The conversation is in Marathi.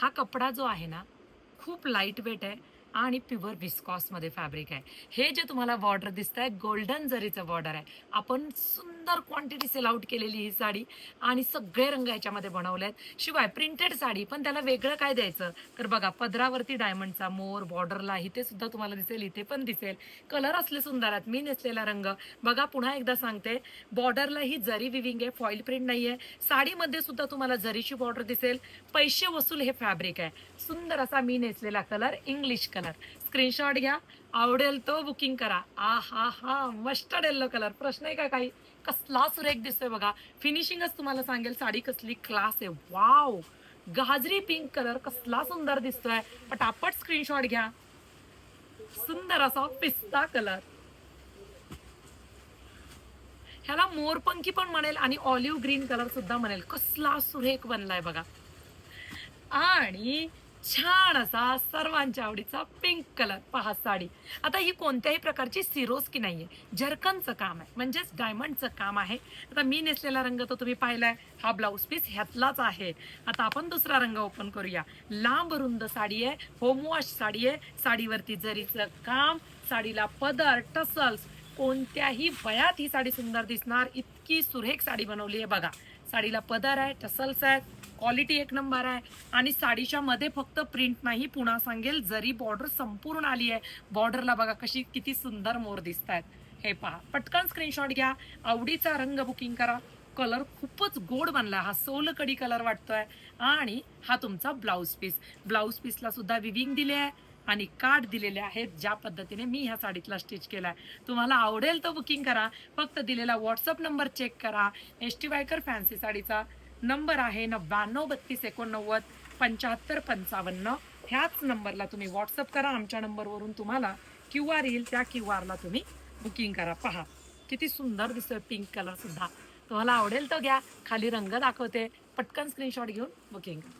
हा कपडा जो आहे ना, खूप लाईट वेट आहे आणि प्युअर विस्कॉसमध्ये फॅब्रिक आहे. हे जे तुम्हाला बॉर्डर दिसतंय गोल्डन जरीचं बॉर्डर आहे. आपण सुंदर क्वांटिटी सेल आउट केलेली ही साडी आणि सगळे रंग याच्यामध्ये बनवलेत. शिवाय प्रिंटेड साडी पण त्याला वेगळं काय द्यायचं? तर बघा पदरावरती डायमंडचा मोर, बॉर्डरला इथे सुद्धा तुम्हाला दिसेल, इथे पण दिसेल. कलर असले सुंदर आहेत. मी नेसलेला रंग बघा पुन्हा एकदा सांगते, बॉर्डरला ही जरी विविंग आहे, फॉइल प्रिंट नाहीये. साडीमध्ये सुद्धा तुम्हाला जरीची बॉर्डर दिसेल. पैसे वसूल हे फॅब्रिक आहे. सुंदर असा मी नेसलेला कलर इंग्लिश कलर. स्क्रीनशॉट घ्या. आवडेल तो बुकिंग करा. आहाहा! Mustard yellow colour. प्रश्न आहे का काही? कसला सुरेख दिसतोय बघा. फिनिशिंगच तुम्हाला सांगेल साडी कसली क्लास आहे. वॉव! गाजरी पिंक कलर कसला सुंदर दिसतोय. पटापट स्क्रीनशॉट घ्या. सुंदर असा पिस्ता कलर. ह्याला मोरपंखी पण म्हणेल आणि ऑलिव्ह ग्रीन कलर सुद्धा म्हणेल. कसला सुरेख बनलाय बघा. आणि छान असा सर्वांच्या आवडीचा पिंक कलर पहा साडी. आता ही कोणत्याही प्रकारची सिरोस्की नाहीये. जरकनचं काम आहे म्हणजेच डायमंडचं काम आहे. आता मी नेसलेला रंग तो तुम्ही पाहिलाय. हा ब्लाउज पीस ह्यातलाच आहे. आता आपण दुसरा रंग ओपन करूया. लांब रुंद साडी आहे, होमवॉश साडी आहे. साडीवरती जरीचं काम, साडीला पदर, टसल्स कोणत्याही वयात ही साडी सुंदर दिसणार इतकी सुरेख साडी बनवली आहे बघा. साडीला पदर आहे, टसल्स आहेत, क्वालिटी एक नंबर आहे आणि साडीच्या मध्ये फक्त प्रिंट नाही पुन्हा सांगेल जरी बॉर्डर संपूर्ण आली आहे. बॉर्डरला बघा कशी किती सुंदर मोर दिसत आहेत. हे पहा पटकन स्क्रीनशॉट घ्या. आवडीचा रंग बुकिंग करा. कलर खूपच गोड बनला. हा सोलकडी कलर वाटतोय आणि हा तुमचा ब्लाउज पीस. ब्लाउज पीसला सुद्धा विविंग दिले आहे आणि काठ दिलेले आहेत ज्या पद्धतीने मी ह्या साडीतला स्टिच केलाय. तुम्हाला आवडेल तो बुकिंग करा. फक्त दिलेला व्हॉट्सअप नंबर चेक करा. एस टी वायकर फॅन्सी साडीचा नंबर आहे 9932897555. ह्याच नंबरला तुम्ही व्हॉट्सअप करा. आमच्या नंबरवरून तुम्हाला QR येईल. त्या QR तुम्ही बुकिंग करा. पहा किती सुंदर दिसतोय पिंक कलर सुद्धा. तुम्हाला आवडेल तो घ्या. खाली रंग दाखवते. पटकन स्क्रीनशॉट घेऊन बुकिंग करा.